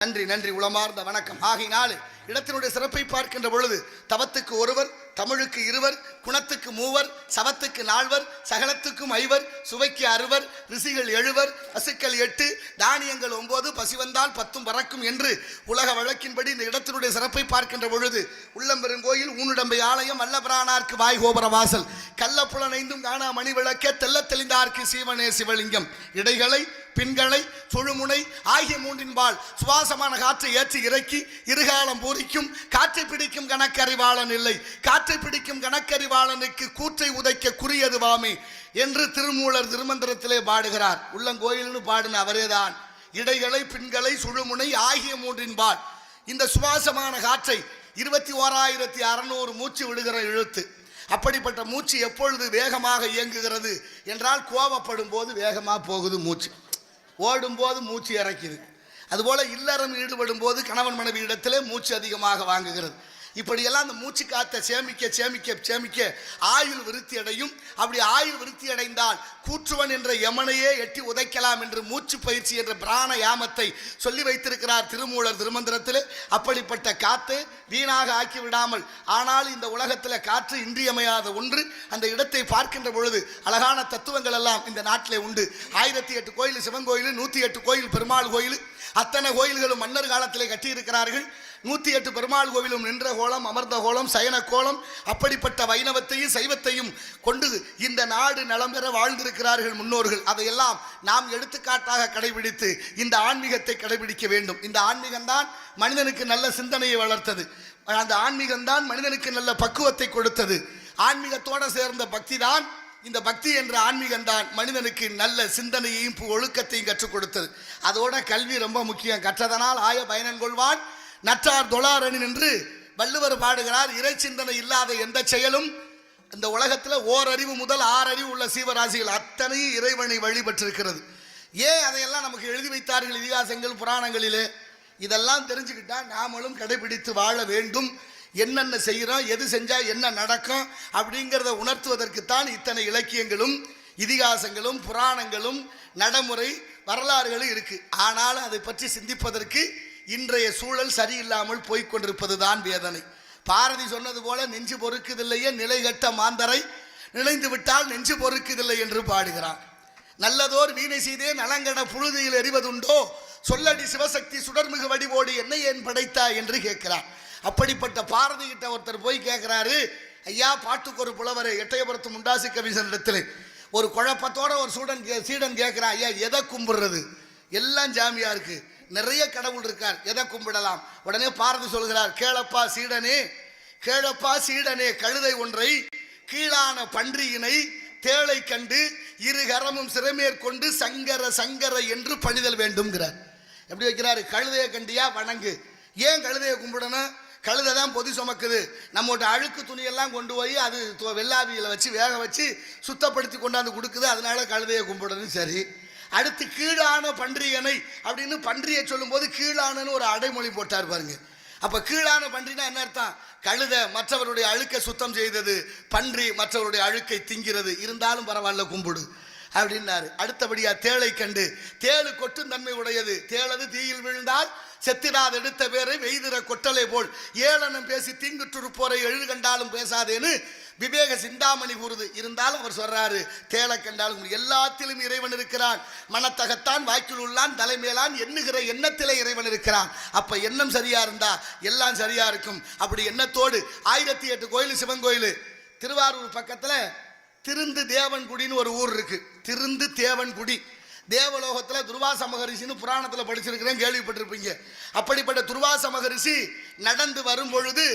நன்றி நன்றி உளமார்ந்த வணக்கம். ஆகினாலே இடத்தினுடைய சிறப்பை பார்க்கின்ற பொழுது தவத்துக்கு ஒருவர், தமிழுக்கு இருவர், குணத்துக்கு மூவர், சவத்துக்கு நால்வர், சகலத்துக்கும் ஐவர், சுவைக்கு அறுவர், ரிஷிகள் 7, பசுக்கள் 8, தானியங்கள் 9, பசி வந்தால் 10 பறக்கும் என்று உலக வழக்கின்படி இந்த இடத்தினுடைய சிறப்பை பார்க்கின்ற பொழுது உள்ளம்பெருங்கோயில், ஊனுடம்பை ஆலயம், அல்லபிரானார்க்கு வாய் கோபுர வாசல், கள்ளப்புலனைந்தும் காணா மணி விளக்க, தெல்ல தெளிந்தார்க்கு சீவனே சிவலிங்கம், இடைகளை பின்களை சுழுமுனை ஆகிய மூன்றின்பால் சுவாசமான காற்றை ஏற்றி இறக்கி இருகாலம் பூரிக்கும் காற்றை பிடிக்கும் கணக்கறிவாளன் இல்லை, காற்றை பிடிக்கும் கணக்கறிவாளனுக்கு கூற்றை உதைக்க குறியது வாமே என்று திருமூலர் திருமந்திரத்திலே பாடுகிறார். உள்ளங்கோயில்னு பாடின அவரேதான். இடைகளை பின்களை சுழுமுனை ஆகிய மூன்றின்பால் இந்த சுவாசமான காற்றை 21,600 மூச்சு விடுகிற இழுத்து. அப்படிப்பட்ட மூச்சு எப்பொழுது வேகமாக இயங்குகிறது என்றால் கோபப்படும் போது வேகமாக போகுது மூச்சு, ஓடும்போது மூச்சு இறக்குது. அதுபோல இல்லறம் ஈடுபடும் போது கணவன் மனைவி இடத்திலே மூச்சு அதிகமாக வாங்குகிறது. இப்படியெல்லாம் அந்த மூச்சு காற்றை சேமிக்க சேமிக்க சேமிக்க ஆயுள் விருத்தி அடையும். அப்படி ஆயுள் விருத்தி அடைந்தால் கூற்றுவன் என்ற யமனையே எட்டி உதைக்கலாம் என்று மூச்சு பயிற்சி என்ற பிராண யாமத்தை சொல்லி வைத்திருக்கிறார் திருமூலர் திருமந்திரத்தில். அப்படிப்பட்ட காற்று வீணாக ஆக்கி விடாமல், ஆனால் இந்த உலகத்தில் காற்று இன்றியமையாத ஒன்று. அந்த இடத்தை பார்க்கின்ற பொழுது அழகான தத்துவங்கள் எல்லாம் இந்த நாட்டிலே உண்டு. 1008 கோயில் சிவன் கோயில், 108 கோயில் பெருமாள் கோயில், அத்தனை கோயில்களும் மன்னர் காலத்திலே கட்டியிருக்கிறார்கள். 108 பெருமாள் கோவிலும் நின்ற கோலம், அமர்ந்த கோலம், சயன கோலம், அப்படிப்பட்ட வைணவத்தையும் சைவத்தையும் கொண்டு இந்த நாடு நலம் பெற வாழ்ந்திருக்கிறார்கள் முன்னோர்கள். அதையெல்லாம் நாம் எடுத்துக்காட்டாக கடைபிடித்து இந்த ஆன்மீகத்தை கடைபிடிக்க வேண்டும். இந்த ஆன்மீகம்தான் மனிதனுக்கு நல்ல சிந்தனையை வளர்த்தது. அந்த ஆன்மீகம்தான் மனிதனுக்கு நல்ல பக்குவத்தை கொடுத்தது. ஆன்மீகத்தோடு சேர்ந்த பக்தி தான், இந்த பக்தி என்ற ஆன்மீகம்தான் மனிதனுக்கு நல்ல சிந்தனையையும் ஒழுக்கத்தையும் கற்றுக் கொடுத்தது. அதோட கல்வி ரொம்ப முக்கியம். கற்றதனால் ஆய பயனன் கொள்வான் நற்றார் தொழாரணி என்று வள்ளுவர் பாடுகிறார். இறை சிந்தனை இல்லாத எந்த செயலும் இந்த உலகத்தில் ஓரறிவு முதல் 6 அறிவு உள்ள சீவராசிகள் அத்தனையும் இறைவனை வழிபட்டிருக்கிறது. ஏன் அதையெல்லாம் நமக்கு எழுதி வைத்தார்கள் இதிகாசங்கள் புராணங்களிலே? இதெல்லாம் தெரிஞ்சுக்கிட்டா நாமளும் கடைபிடித்து வாழ வேண்டும். என்னென்ன செய்கிறோம், எது செஞ்சால் என்ன நடக்கும் அப்படிங்கிறத உணர்த்துவதற்குத்தான் இத்தனை இலக்கியங்களும் இதிகாசங்களும் புராணங்களும் நடைமுறை வரலாறுகளும் இருக்குது. ஆனால் அதை பற்றி சிந்திப்பதற்கு இன்றைய சூழல் சரியில்லாமல் போய்கொண்டிருப்பது தான் வேதனை. பாரதி சொன்னது போல நெஞ்சு பொறுக்குதில்லையே நிலைகட்ட மாந்தரை, நினைந்து விட்டால் நெஞ்சு பொறுக்குதில்லை என்று பாடுகிறான். நல்லதோர் வீணை செய்தே நலங்கட புழுதியில் எறிவதுண்டோ, சொல்லடி சிவசக்தி சுடர்மிகு வடிவோடு என்னை ஏன் படைத்தா என்று கேட்கிறான். அப்படிப்பட்ட பாரதி கிட்ட ஒருத்தர் போய் கேட்கிறாரு, ஐயா பாட்டுக்கு ஒரு புலவர் எட்டயபுரத்து முண்டாசி கவிசன் இடத்துல ஒரு குழப்பத்தோட ஒரு சீடன் கேட்கிறான், ஐயா எதை கும்பிடுறது? எல்லாம் ஜாமியா இருக்கு, நிறைய கடவுள் இருக்கார், எதை கும்பிடலாம்? உடனே பாரதி சொல்கிறார், கேளப்பா சீடனே, கேளப்பா சீடனே, கழுதை ஒன்றை கீழான பன்றியினை தேளை கண்டு இரு கரமும் சிறமேற்கொண்டு சங்கர சங்கர என்று பணிதல் வேண்டும்ங்கிறார். எப்படி வைக்கிறாரு? கழுதையை கண்டியா வணங்கு. ஏன் கழுதையை கும்பிடணும்? கழுதை தான் பொதி சுமக்குது. நம்மோட அழுக்கு துணியெல்லாம் கொண்டு போய் அது வெள்ளாவியில் வச்சு வேக வச்சு சுத்தப்படுத்தி கொண்டாந்து கொடுக்குது, அதனால கழுதையை கும்பிடணும். சரி, அடுத்து கீழான பன்றியனை அப்படின்னு பன்றியை சொல்லும் போது கீழானன்னு ஒரு அடைமொழி போட்டார் பாருங்க. அப்ப கீழான பன்றினா என்ன அர்த்தம்? கழுதை மற்றவருடைய அழுக்கை சுத்தம் செய்தது, பன்றி மற்றவருடைய அழுக்கை திங்கிறது, இருந்தாலும் பரவாயில்ல கும்பிடு அப்படின்னாரு. அடுத்தபடியா தேளை கண்டு, தேளு கொட்டும் தன்மை உடையது, தேளது தீயில் விழுந்தால் செத்திராது எடுத்த பேரை வெய்திர கொட்டலை போல் ஏளனம் பேசி தீங்குற்றுப்போரை எழுது கண்டாலும் பேசாதேன்னு விவேக சிந்தாமணி கூறுது. இருந்தாலும் அவர் சொல்றாரு, தேளை கண்டாலும் எல்லாத்திலும் இறைவன் இருக்கிறான், மனத்தகத்தான் வாய்க்குள் உள்ளான் தலைமையிலான் எண்ணுகிற எண்ணத்திலே இறைவன் இருக்கிறான். அப்ப எண்ணம் சரியா இருந்தா எல்லாம் சரியா இருக்கும். அப்படி எண்ணத்தோடு 1008 கோயில் சிவன் கோயில், திருவாரூர் பக்கத்துல திருந்து தேவன்குடின்னு ஒரு ஊர் இருக்கு. திருந்து தேவன்குடி தேவலோகத்தில் துர்வாச மகரிஷின்னு புராணத்தில் படிச்சிருக்கிறேன், கேள்விப்பட்டிருப்பீங்க. அப்படிப்பட்ட துர்வாச மகரிஷி நடந்து வரும் பொழுது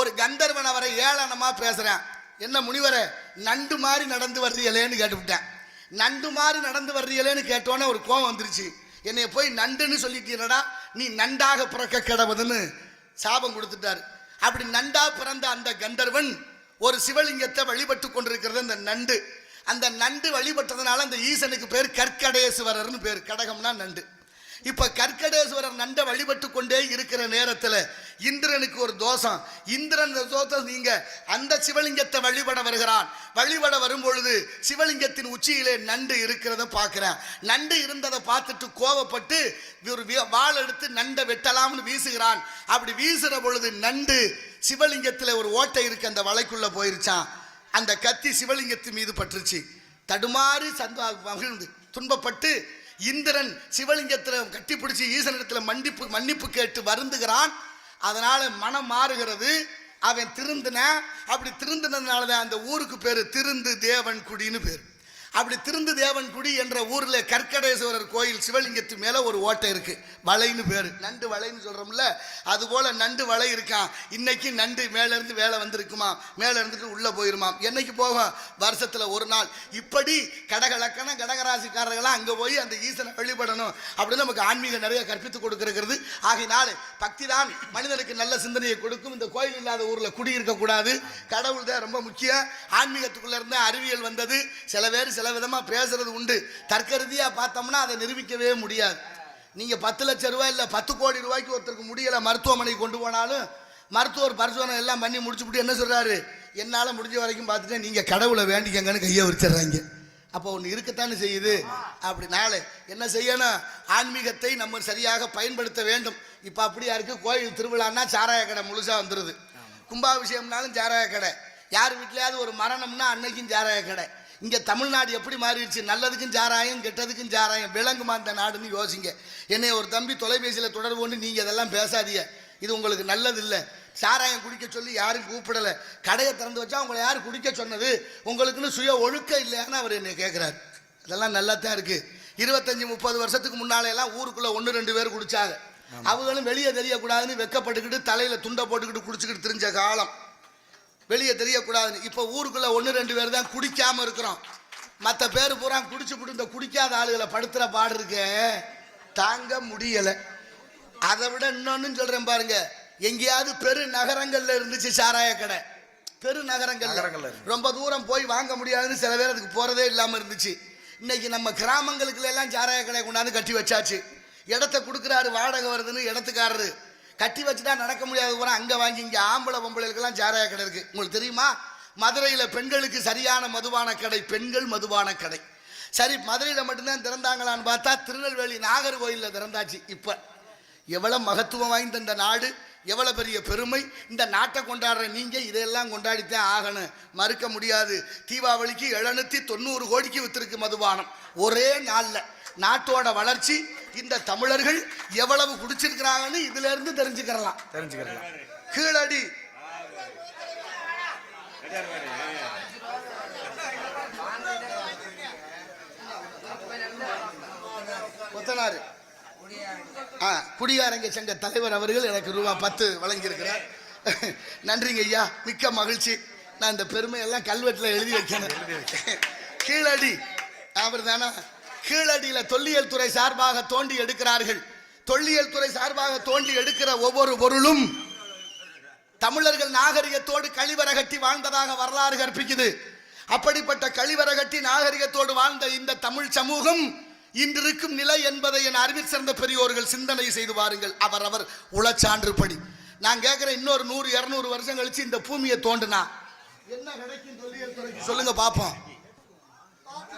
ஒரு கந்தர்வன் அவரை ஏளனமா பேசுறான். என்ன முனிவரை நண்டு மாதிரி நடந்து வர்றீங்களேன்னு கேட்டுவிட்டேன். நண்டு மாதிரி நடந்து வர்றீங்களேன்னு கேட்டோன்னே ஒரு கோவம் வந்துருச்சு. என்னை போய் நண்டுன்னு சொல்லிட்டீரடா, நீ நண்டாக பிறக்க கிடவுதுன்னு சாபம் கொடுத்துட்டாரு. அப்படி நண்டா பிறந்த அந்த கந்தர்வன் ஒரு சிவலிங்கத்தை வழிபட்டு கொண்டிருக்கிறது அந்த நண்டு. அந்த நண்டு வழிபட்டதுனால அந்த ஈசனுக்கு பேர் கற்கடேஸ்வரர்னு பேர். கடகம்னா நண்டு. இப்ப கற்கடேஸ்வரர் நண்டை வழிபட்டு கொண்டே இருக்கிற நேரத்தில் இந்திரனுக்கு ஒரு தோஷம். இந்திரன் தோஷம் நீங்க அந்த சிவலிங்கத்தை வழிபட வருகிறான். வழிபட வரும் பொழுது சிவலிங்கத்தின் உச்சியிலே நண்டு இருக்கிறத பார்க்கிறேன். நண்டு இருந்ததை பார்த்துட்டு கோபப்பட்டு ஒரு வாள் எடுத்து நண்டை வெட்டலாம்னு வீசுகிறான். அப்படி வீசுற பொழுது நண்டு சிவலிங்கத்தில் ஒரு ஓட்டை இருக்கு, அந்த வலைக்குள்ள போயிருச்சான். அந்த கத்தி சிவலிங்கத்தின் மீது பட்டுருச்சு. தடுமாறி மகிழ்ந்து துன்பப்பட்டு இந்திரன் சிவலிங்கத்தில் கட்டிப்பிடிச்சு ஈசனிடத்தில் மன்னிப்பு கேட்டு வருந்துகிறான். அதனால மனம் மாறுகிறது. அவன் திருந்தின. அப்படி திருந்தினதுனாலதான் அந்த ஊருக்கு பேரு திருந்து தேவன் குடின்னு பேர். அப்படி திருந்து தேவன் குடி என்ற ஊர்ல கற்கடேஸ்வரர் கோயில் சிவலிங்கத்து மேல ஒரு ஓட்டை இருக்கு, வலைன்னு பேரு. நண்டு வலைன்னு சொல்றோம்ல, அது போல நண்டு வலை இருக்கான். இன்னைக்கு நண்டு மேல இருந்து வேலை வந்திருக்குமா, மேல இருந்துட்டு உள்ள போயிருமா. என்னைக்கு போகும், வருஷத்துல ஒரு நாள். இப்படி கடகலக்கண கடகராசிக்காரர்களா அங்க போய் அந்த ஈசனை வழிபடணும் அப்படின்னு நமக்கு ஆன்மீக நிறைய கற்பித்து கொடுக்கிறது. ஆகினால பக்தி தான் மனிதனுக்கு நல்ல சிந்தனையை கொடுக்கும். இந்த கோயில் இல்லாத ஊர்ல குடியிருக்க கூடாது. கடவுள் தான் ரொம்ப முக்கியம். ஆன்மீகத்துக்குள்ள இருந்து அறிவியல் வந்தது. சில பேர் சில விதமா பேசுறது உண்டு. தர்க்கரீதியா பார்த்தோம்னா அதை நிரூபிக்கவே முடியாது. நீங்க 10 லட்சம் ரூபாய் இல்ல 10 கோடி ரூபாய்க்கு ஒருத்தருக்கு முடியல மருத்துவமனைக்கு கொண்டு போனாலும் மருத்துவர் பரிசோதனை எல்லாம் பண்ணி முடிச்சுட்டு என்ன சொல்றாரு, என்னால முடிஞ்ச வரைக்கும் பார்த்துட்டு நீங்க கடவுளை வேண்டிக்கங்கன்னு கையை விரிச்சிடுறாங்க. அப்போ ஒன்று இருக்கத்தானே செய்யுது. அப்படினால என்ன செய்யணும், ஆன்மீகத்தை நம்ம சரியாக பயன்படுத்த வேண்டும். இப்போ அப்படியா இருக்கு, கோயில் திருவிழான்னா சாராய கடை முழுசா வந்துடுது. கும்பாபிஷேகம்னாலும் சாராய கடை, யார் வீட்லயாவது ஒரு மரணம்னா அன்னைக்கும் சாராய கடை. இங்கே தமிழ்நாடு எப்படி மாறிடுச்சு, நல்லதுக்கும் சாராயம் கெட்டதுக்கும் சாராயம். விளங்குமா இந்த நாடுன்னு யோசிங்க. என்னை ஒரு தம்பி தொலைபேசியில் தொடர்பு கொண்டு நீங்கள் இதெல்லாம் பேசாதீங்க, இது உங்களுக்கு நல்லது இல்லை. சாராயம் குடிக்க சொல்லி யாரும் கூப்பிடலை. கடையை திறந்து வச்சா உங்களை யார் குடிக்க சொன்னது, உங்களுக்குன்னு சுய ஒழுக்கம் இல்லையான்னு அவர் என்னை கேட்குறாரு. அதெல்லாம் நல்லா தான் இருக்குது. 25-30 வருஷத்துக்கு முன்னாலெல்லாம் ஊருக்குள்ளே 1-2 பேர் குடித்தாங்க. அவங்களும் வெளியே தெரியக்கூடாதுன்னு வெக்கப்பட்டுக்கிட்டு தலையில் துண்டை போட்டுக்கிட்டு குடிச்சிக்கிட்டு தெரிஞ்ச காலம். வெளியே தெரியக்கூடாதுன்னு இப்போ ஊருக்குள்ள 1-2 பேர் தான் குடிக்காம இருக்கிறோம். மற்ற பேர் பூரா குடிச்சு போட்டு இந்த குடிக்காத ஆளுகளை படுத்துற பாடு இருக்க தாங்க முடியல. அதை விட இன்னொன்னு சொல்றேன் பாருங்க, எங்கேயாவது பெரு நகரங்கள்ல இருந்துச்சு சாராய கடை. பெரு நகரங்கள்ல ரொம்ப தூரம் போய் வாங்க முடியாதுன்னு சில பேர் அதுக்கு போறதே இல்லாம இருந்துச்சு. இன்னைக்கு நம்ம கிராமங்களுக்குள்ள எல்லாம் சாராய கடை கொண்டாந்து கட்டி வச்சாச்சு. இடத்த கொடுக்குறாரு, வாடகை வருதுன்னு இடத்துக்காரரு கட்டி வச்சுட்டா நடக்க முடியாது போற அங்க வாங்கி இங்க ஆம்பளை பொம்பளைகளுக்கெல்லாம் சாராய கடை இருக்கு. உங்களுக்கு தெரியுமா, மதுரையில பெண்களுக்கு சரியான மதுபான கடை, பெண்கள் மதுபான கடை. சரி, மதுரையில மட்டும்தான் திறந்தாங்களான்னு பார்த்தா திருநெல்வேலி நாகர்கோயிலில் திறந்தாச்சு. இப்ப எவ்வளவு மகத்துவம் வாய்ந்த இந்த நாடு, எவ்வளவு பெரிய பெருமை. இந்த நாட்டை கொண்டாடுற நீங்க இதையெல்லாம் கொண்டாடித்தான் ஆகணும், மறுக்க முடியாது. தீபாவளிக்கு 790 கோடிக்கு வித்திருக்கு மதுபானம் ஒரே நாள்ல. நாட்டோட வளர்ச்சி இந்த தமிழர்கள் எவ்வளவு குடிச்சிருக்கிறாங்கன்னு இதுல இருந்து தெரிஞ்சுக்கலாம். கீழடி கொத்தனாரு குடியாரங்க சங்க தலைவர் அவர்கள் எனக்கு ரூபா 10 வழங்கியிருக்கிறார். நன்றிங்க ஐயா, மிக்க மகிழ்ச்சி. நான் இந்த பெருமையெல்லாம் கல்வெட்டில் எழுதி வைக்கணும். கீழடி அவர் தானா, கீழடியில தொல்லியல் துறை சார்பாக தோண்டி எடுக்கிறார்கள். தொல்லியல் துறை சார்பாக தோண்டி எடுக்கிற ஒவ்வொரு பொருளும் தமிழர்கள் நாகரிகத்தோடு கழிவறை வாழ்ந்ததாக வரலாறு கற்பிக்குது. அப்படிப்பட்ட கழிவறை கட்டி நாகரிகத்தோடு வாழ்ந்த இந்த தமிழ் சமூகம் இன்றிருக்கும் நிலை என்பதை என் அறிவில் சிறந்த பெரியோர்கள் சிந்தனை செய்து பாருங்கள். அவர் உளச்சான்றுபடி நான் கேட்கிறேன், இன்னொரு 100-200 வருஷம் கழிச்சு இந்த பூமியை தோண்டுனா என்ன கிடைக்கும் தொல்லியல் துறைக்கு சொல்லுங்க பாப்போம்.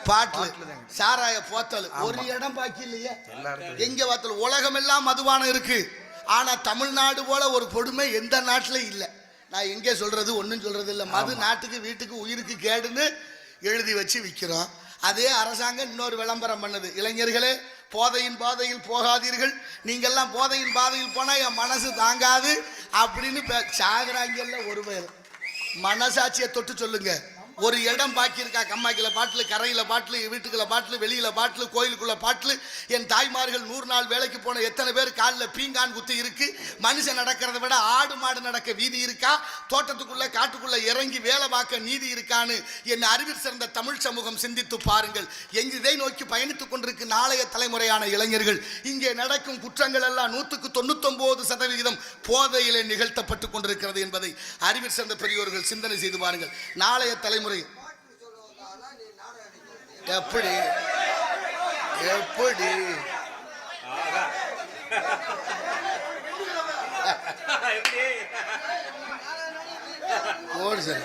பாட்டில் சாராய போத்தல் ஒரு இடம் பாக்கி இல்லையே. எங்க பார்த்தல் உலகம் எல்லாம் மதுபானம் இருக்கு. ஆனா தமிழ்நாடு போல ஒரு கொடுமை எந்த நாட்டிலும் இல்லை. நான் எங்கே சொல்றது, ஒன்றும் சொல்றது இல்லை. மது நாட்டுக்கு வீட்டுக்கு உயிருக்கு கேடுன்னு எழுதி வச்சு விற்கிறோம். அதே அரசாங்கம் இன்னொரு விளம்பரம் பண்ணுது, இளைஞர்களே போதையின் பாதையில் போகாதீர்கள், நீங்கெல்லாம் போதையின் பாதையில் போனா என் மனசு தாங்காது அப்படின்னு சாகுறாங்கல்ல. ஒரு பேர் மனசாட்சியை தொட்டு சொல்லுங்க. ஒரு இடம் பாக்கி இருக்கா? கம்மாய்க்குள்ள பாட்டில், கரையில பாட்டில், வீட்டுக்குள்ள பாட்டில், வெளியில பாட்டில், கோயிலுக்குள்ள பாட்டில். என் தாய்மார்கள் 100 நாள் வேலைக்கு போன எத்தனை பேர் காலில் பீங்கான் குத்து இருக்கு? மனுஷன் நடக்கிறத விட ஆடு மாடு நடக்க வீதி இருக்கா? தோட்டத்துக்குள்ள காட்டுக்குள்ள இறங்கி வேலை பார்க்க நீதி இருக்கான்னு என் அறிவில் சிறந்த தமிழ் சமூகம் சிந்தித்து பாருங்கள். இதை நோக்கி பயணித்துக் கொண்டிருக்கு நாளைய தலைமுறையான இளைஞர்கள். இங்கே நடக்கும் குற்றங்கள் எல்லாம் 99% போதையிலே நிகழ்த்தப்பட்டு கொண்டிருக்கிறது என்பதை அறிவில் சிறந்த பெரியோர்கள் சிந்தனை செய்து பாருங்கள். நாளைய தலைமுறை எப்படி எப்படி அப்படி சரி.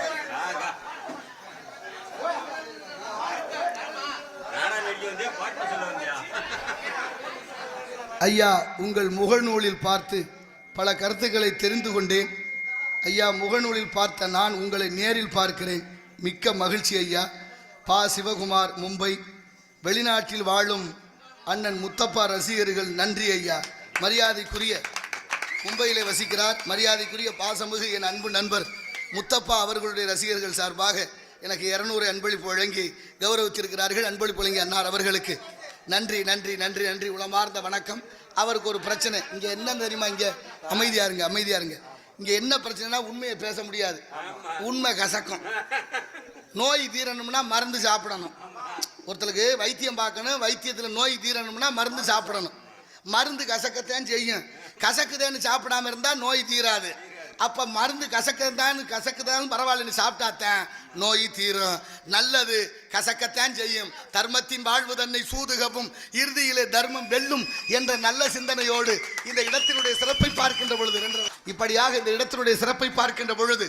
ஐயா, உங்கள் முகநூலில் பார்த்து பல கருத்துக்களை தெரிந்து கொண்டேன். ஐயா, முகநூலில் பார்த்த நான் உங்களை நேரில் பார்க்கிறேன். மிக்க மகிழ்ச்சி ஐயா. பா. சிவகுமார், மும்பை. வெளிநாட்டில் வாழும் அண்ணன் முத்தப்பா ரசிகர்கள் நன்றி ஐயா. மரியாதைக்குரிய மும்பையிலே வசிக்கிறார் மரியாதைக்குரிய பாசமிகு என் அன்பு நண்பர் முத்தப்பா அவர்களுடைய ரசிகர்கள் சார்பாக எனக்கு 200 அன்பளிப்பு வழங்கி கௌரவிச்சிருக்கிறார்கள். அன்பளிப்பு வழங்கி அன்னார் அவர்களுக்கு நன்றி நன்றி நன்றி நன்றி. உளமார்ந்த வணக்கம். அவருக்கு ஒரு பிரச்சனை இங்கே என்ன தெரியுமா? இங்கே அமைதியாருங்க அமைதியாருங்க. இங்கே என்ன பிரச்சனைனா உண்மையை பேச முடியாது. உண்மை கசக்கும். நோய் தீரணும்னா மருந்து சாப்பிடணும். ஒருத்தருக்கு வைத்தியம் பார்க்கணும். வைத்தியத்தில் நோய் தீரணும்னா மருந்து சாப்பிடணும். மருந்து கசக்கத்தான் செய்யும். கசக்குதேன்னு சாப்பிடாம இருந்தால் நோய் தீராது. அப்போ மருந்து கசக்குதான் பரவாயில்லன்னு சாப்பிட்டாத்தான் நோய் தீரும். நல்லது கசக்கத்தான் செய்யும். தர்மத்தின் வாழ்வு தன்னை சூதுகவும் இறுதியிலே தர்மம் வெல்லும் என்ற நல்ல சிந்தனையோடு இந்த இடத்தினுடைய சிறப்பை பார்க்கின்ற பொழுது இப்படியாக இந்த இடத்தினுடைய சிறப்பை பார்க்கின்ற பொழுது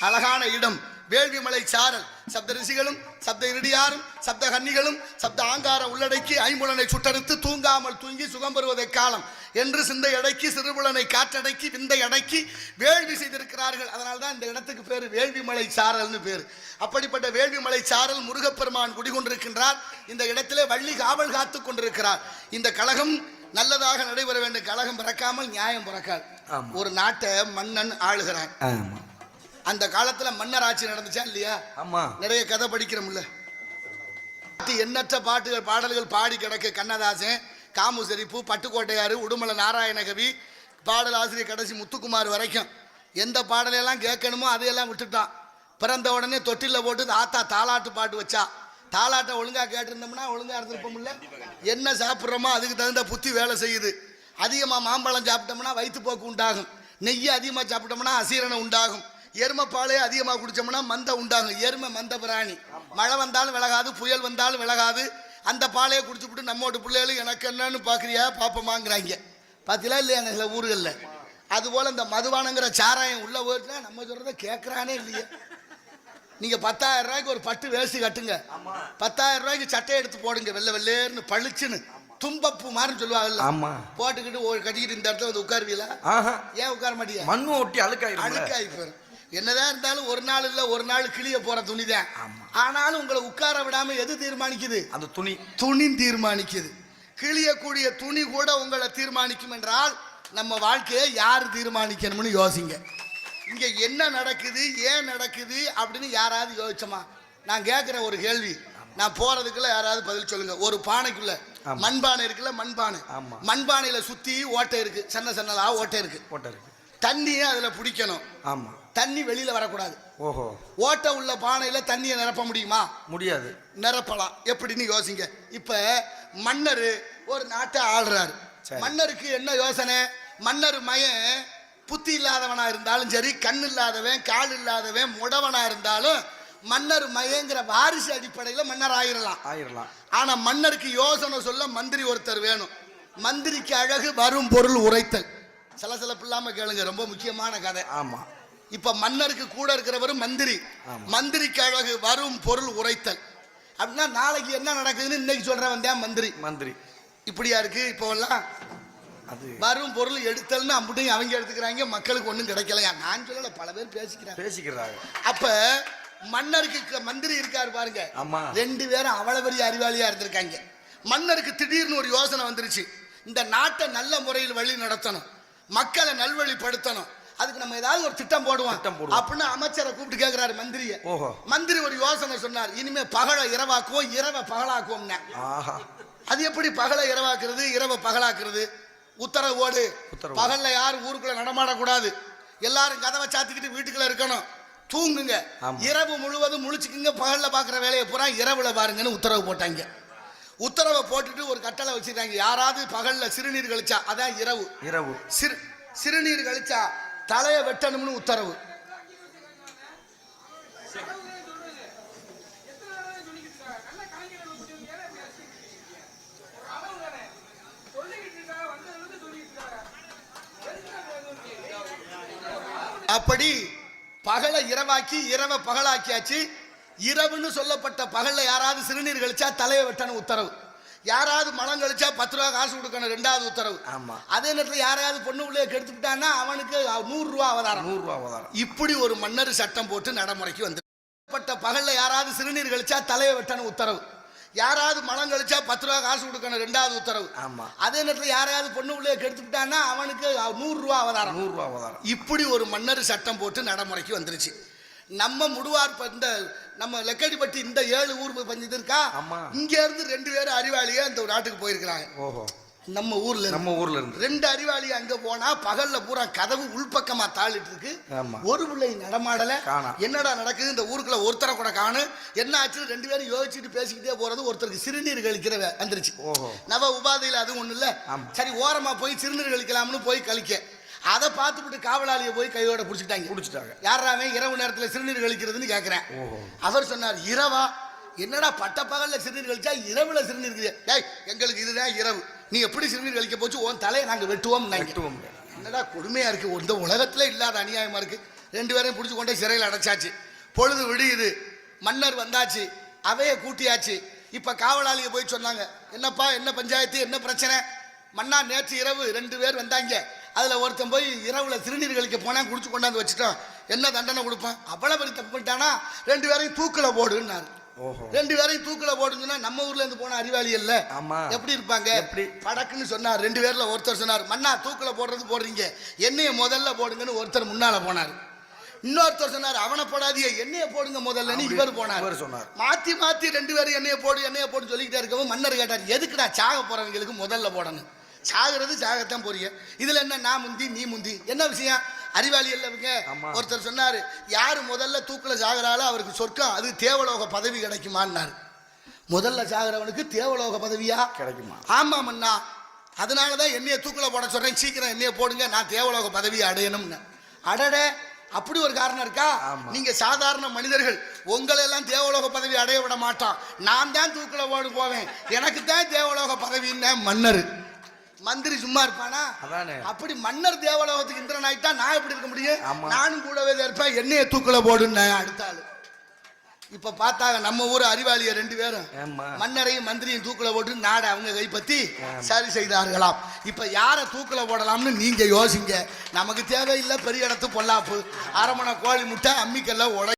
அழகான இடம் வேள்விமலை சாரல். சப்த ரிஷிகளும் சப்த இருடியாரும் சப்த கன்னிகளும் சப்த ஆங்கார உள்ளடக்கி ஐம்புலனை சுட்டறுத்து தூங்காமல் தூங்கி சுகம் பெறுவதை காலம் என்று சிந்தை அடக்கி சிறுபுலனை காற்றடக்கி விந்தை அடக்கி வேள்வி செய்திருக்கிறார்கள். அதனால்தான் இந்த இடத்துக்கு பேர் வேள்விமலை சாரல்னு பேர். அப்படிப்பட்ட வேள்விமலை சாரல் முருகப்பெருமான் குடிகொண்டிருக்கின்றார். இந்த இடத்திலே வள்ளி காவல் காத்து கொண்டிருக்கிறார். இந்த கழகம் நல்லதாக நடைபெற வேண்டும். கழகம் பிறக்காமல் நியாயம் பிறக்காது. ஒரு நாட்டை மன்னன் ஆளுகிறான். அந்த காலத்துல மன்னர் ஆட்சி நடந்துச்சா இல்லையா? ஆமா. நிறைய கதை படிக்கிறோம்ல. எண்ணற்ற பாடல்கள் பாடி கிடக்கு. கண்ணதாசன், காமுசரிப்பு, பட்டுக்கோட்டையாறு, உடுமலை நாராயணகவி, பாடல் ஆசிரியர் கடைசி முத்துக்குமார் வரைக்கும் எந்த பாடலையெல்லாம் கேட்கணுமோ அதையெல்லாம் விட்டுட்டான். பிறந்த உடனே தொட்டில போட்டு ஆத்தா தாலாட்டு பாட்டு வச்சா. தாலாட்டை ஒழுங்கா கேட்டிருந்தோம்னா ஒழுங்கா இருந்திருப்போம்ல. என்ன சாப்பிட்றோமோ அதுக்கு தகுந்த புத்தி வேலை செய்யுது. அதிகமாக மாம்பழம் சாப்பிட்டோம்னா வயிற்றுப்போக்கு உண்டாகும். நெய்யை அதிகமாக சாப்பிட்டோம்னா அசீரணம் உண்டாகும். எருமை பாலே அதிகமாக குடிச்சோம்னா மந்த உண்டாகும். எருமை மந்த பிராணி. மழை வந்தாலும் விலகாது, புயல் வந்தாலும் விலகாது. அந்த பாலையை குடிச்சுவிட்டு நம்மோட பிள்ளைகளும் எனக்கு என்னன்னு பார்க்குறியா பாப்பமாங்கிறாங்க. பார்த்தீங்களா இல்லையா? சில ஊர்களில் அதுபோல் இந்த மதுவானங்கிற சாராயம் உள்ள போயிட்டுனா நம்ம சொல்கிறத கேட்குறானே இல்லையே. நீங்கள் 10,000 ரூபாய்க்கு ஒரு பட்டு வேஷ்டி கட்டுங்க. 10,000 ரூபாய்க்கு சட்டை எடுத்து போடுங்க. வெள்ளை வெள்ளேர்னு பளிச்சுன்னு தும்பப்பு மாதிரி சொல்லுவாங்கல்ல. போட்டுக்கிட்டு கட்டிக்கிட்டு இந்த இடத்துல வந்து உட்காருவீங்களா? ஏன் உட்கார மாட்டீங்க? மண்ணு ஒட்டி அழுக்காகி போயிடும். என்னதான் இருந்தாலும் ஒரு நாள் இல்ல ஒரு நாள் கிளிய போற துணிதான். ஆனாலும் உங்களை உட்கார விடாம எது தீர்மானிக்குது? அந்த துணி தீர்மானிக்குது. கிளியக்கூடிய துணி கூட உங்களை தீர்மானிக்கும் என்றால் நம்ம வாழ்க்கையை யார் தீர்மானிக்கணும்னு யோசிங்க. இங்க என்ன நடக்குது, ஏன் நடக்குது அப்படின்னு யாராவது யோசிச்சோமா? நான் கேட்கிற ஒரு கேள்வி, நான் போறதுக்குள்ள யாராவது பதில் சொல்லுங்க. ஒரு பானைக்குள்ள மண்பானை இருக்குல்ல, மண்பானையில சுத்தி ஓட்டை இருக்கு, சின்ன சின்னதா ஓட்டை இருக்கு. தண்ணியை அதுல பிடிக்கணும். ஆமா. தண்ணி வெளியில வரக்கூடாது. ஓஹோ. ஓட்டை உள்ள பானையில தண்ணியை நிரப்ப முடியுமா? முடியாது. நிரப்பலாம். எப்படின்னு யோசிங்க. இப்ப மன்னர் ஒரு நாட்டை ஆள்றாரு. மன்னருக்கு என்ன யோசனை? மன்னர் மயன் புத்தி இல்லாதவனா இருந்தாலும் சரி, கண் இல்லாதவன், கால் இல்லாதவன், முடவனா இருந்தாலும் மன்னர் மயங்கிற வாரிசு அடிப்படையில மன்னர் ஆயிரலாம். ஆனா மன்னருக்கு யோசனை சொல்ல மந்திரி ஒருத்தர் வேணும். மந்திரிக்கு அழகு வரும் பொருள் உரைத்தல். சலசலப்பு இல்லாம கேளுங்க, ரொம்ப முக்கியமான கதை. ஆமா. இப்ப மன்னருக்கு கூட இருக்கிறவர் மந்திரி. மந்திரிக்கு அழகு வரும் பொருள் உரைத்தல். அப்படின்னா நாளைக்கு என்ன நடக்குதுன்னு இன்னைக்கு சொல்றவன் தான் மந்திரி. இப்படியா இருக்கு இப்போ எல்லாம். வரும் பொருள் எடுத்தல்னு அப்படியும் அவங்க எடுத்துக்கிறாங்க. மக்களுக்கு ஒன்றும் கிடைக்கலையா? நான் சொல்லல, பல பேர் பேசிக்கிறாங்க. அப்ப மன்னருக்கு மந்திரி இருக்காரு பாருங்க. 2 பேரும் அவ்வளவு பெரிய அறிவாளியா இருந்திருக்காங்க. மன்னருக்கு திடீர்னு ஒரு யோசனை வந்துருச்சு. இந்த நாட்டை நல்ல முறையில் வழி நடத்தணும், மக்களை நல்வழிப்படுத்தணும். அதுக்கு நம்ம ஏதாவது ஒரு திட்டம் போடுவோம் அப்படின்னு அமைச்சரை கூப்பிட்டு கேட்கிறாரு மந்திரிய. மந்திரி ஒரு யோசனை சொன்னார். இனிமே பகலை இரவாக்குவோம், இரவை பகலாக்குவோம். அது எப்படி பகலை இரவாக்குறது, இரவை பகலாக்குறது? உத்தரவோடு பகல்ல யாரும் ஊருக்குள்ள நடமாடக்கூடாது. எல்லாரும் கதவை சாத்திக்கிட்டு வீட்டுக்குள்ள இருக்கணும், தூங்குங்க. இரவு முழுவதும் முழிச்சுக்குங்க, பகல்ல பாக்குற வேலையை பூரா இரவுல பாருங்கன்னு உத்தரவு போட்டாங்க. உத்தரவை போட்டுட்டு ஒரு கட்டளை வச்சிருக்காங்க. யாராவது பகல்ல சிறுநீர் கழிச்சா, அதான் இரவு, சிறுநீர் கழிச்சா தலையை வெட்டணும்னு உத்தரவு. அப்படி பகலை இரவாக்கி இரவை பகலாக்கியாச்சு. இரவுன்னு சொல்லப்பட்ட பகல்ல யாராவது சிறுநீர் கழிச்சா தலையை வெட்டணும் உத்தரவு. யாராவது மலம் கழிச்சா 10 ரூபா காசு கொடுக்கணும் ரெண்டாவது உத்தரவு. ஆமா. அதே நேரத்தில் யாராவது பொண்ணு உள்ளே கெடுத்துட்டான்னா அவனுக்கு 100 ரூபா அவதாரம். 100 ரூபா அவதாரம். இப்படி ஒரு மன்னர் சட்டம் போட்டு நடைமுறைக்கு வந்து பகல்ல யாராவது சிறுநீர் கழிச்சா தலையை வெட்டணும் உத்தரவு. யாராவது மலம் கழிச்சா 10 ரூபா காசு கொடுக்கணும் ரெண்டாவது உத்தரவு. ஆமா. அதே நேரத்தில் யாராவது பொண்ணு உள்ளே கெடுத்துட்டான்னா அவனுக்கு 100 ரூபா அவதாரம். 100 ரூபா அவதாரம். இப்படி ஒரு மன்னர் சட்டம் போட்டு நடைமுறைக்கு வந்துருச்சு. நம்ம முடுவார் இந்த நம்ம லெக்கடிப்பட்டி இந்த 7 ஊர் பஞ்சது இருக்கா, இங்க இருந்து 2 பேரும் அறிவாளியா இந்த நாட்டுக்கு போயிருக்கிறாங்க. ஓஹோ. நம்ம ஊர்ல இருந்து 2 அறிவாளி அங்க போனா பகல்ல பூரா கதவு உள்பக்கமா தாளிட்டு இருக்கு. ஒரு பிள்ளை நடமாடல. என்னடா நடக்குது இந்த ஊருக்குள்ள ஒருத்தரை கூட காணும். என்ன ஆச்சு 2 பேரும் யோசிச்சுட்டு பேசிக்கிட்டே போறது. ஒருத்தருக்கு சிறுநீர் கழிக்கிற வந்துருச்சு. நவ உபாதையில அதுவும் ஒண்ணு இல்ல. சரி ஓரமா போய் சிறுநீர் கழிக்கலாம்னு போய் கழிக்க அதை பார்த்துட்டு காவலாளியை போய் கையோட பிடிச்சிட்டாங்க. யாராவே இரவு நேரத்தில் சிறுநீர் கழிக்கிறதுன்னு கேட்கிறேன். அவர் சொன்னார் இரவா, என்னடா பட்ட பகல்ல சிறுநீர் கழிச்சா இரவுல சிறுநீர் எங்களுக்கு இதுதான் இரவு, நீ எப்படி சிறுநீர் கழிக்க போச்சு உன் தலையை நாங்க வெட்டுவோம். என்னடா கொடுமையா இருக்கு, இந்த உலகத்துல இல்லாத அநியாயமா இருக்கு. 2 பேரையும் பிடிச்சு கொண்டே சிறையில் அடைச்சாச்சு. பொழுது விடியுது, மன்னர் வந்தாச்சு, அவைய கூட்டியாச்சு. இப்ப காவலாளியை போய் சொன்னாங்க, என்னப்பா என்ன பஞ்சாயத்து என்ன பிரச்சனை? மன்னா நேற்று இரவு 2 பேர் வந்தாங்க, அதுல ஒருத்தன் போய் இரவுல சிறுநீர் கழிக்க போனா குடிச்சு கொண்டாந்து வச்சுட்டான், என்ன தண்டனை கொடுப்பான்? அவ்வளவு பெரிய தப்பு பண்ணிட்டானா 2 பேரையும் தூக்கில போடுன்னாரு. 2 பேரையும் தூக்கில போடுங்கன்னா நம்ம ஊர்ல இருந்து போன அறிவாளி இல்ல எப்படி இருப்பாங்க? படக்குன்னு சொன்னார். 2 பேர்ல ஒருத்தர் சொன்னார், மன்னா தூக்கில போடுறது போடுறீங்க, என்னைய முதல்ல போடுங்கன்னு ஒருத்தர் முன்னால போனார். இன்னொருத்தர் சொன்னார், அவனை போடாதீங்க என்னைய போடுங்க முதல்ல. இவர் போனார். மாத்தி மாத்தி 2 பேரும் என்னைய போடு சொல்லிக்கிட்டே இருக்கவும் மன்னர் கேட்டார், எதுக்குடா சாக போறவங்களுக்கு முதல்ல போடணும்? சாகிறது சாகத்தான் போறீங்க, இதுல என்ன நான் முந்தி நீ முந்தி என்ன விஷயம்? அறிவாளி இல்லவங்க. ஒருத்தர் சொன்னாரு, யாரு முதல்ல தூக்குல சாகுறாளோ அவருக்கு சொர்க்கம், அது தேவலோக பதவி கிடைக்குமான்னாரு. முதல்ல சாகுறவனுக்கு தேவலோக பதவியா கிடைக்குமா? ஆமா மன்னா, அதனாலதான் என்னைய தூக்குல போட சொல்றேன், சீக்கிரம் என்னைய போடுங்க, நான் தேவலோக பதவியை அடையணும்னு. அடட, அப்படி ஒரு காரணம் இருக்கா? நீங்க சாதாரண மனிதர்கள், உங்களை எல்லாம் தேவலோக பதவி அடைய விட மாட்டான். நான் தான் தூக்குல போவேன், எனக்கு தான் தேவலோக பதவின்னு மன்னர். மந்திரி சும்மா இருப்பானா? அப்படி மன்னர் தேவலோகத்துக்கு இந்திரன் ஆயிட்டா நான் எப்படி இருக்க முடியும்? நானும் கூடவே இருப்பேன், என்னைய தூக்குல போடுன்னு அடுத்த ஆளு. இப்ப பார்த்தாங்க நம்ம ஊர் அறிவாளிய 2 பேரும் மன்னரையும் மந்திரியும் தூக்குல போட்டு நாடை அவங்க கைப்பற்றி சரி செய்தார்களாம். இப்ப யார தூக்குல போடலாம்னு நீங்க யோசிங்க. நமக்கு தேவையில்லை பெரிய இடத்து பொல்லாப்பு, அரமணை கோழி முட்டை அம்மிக்கல்ல உடை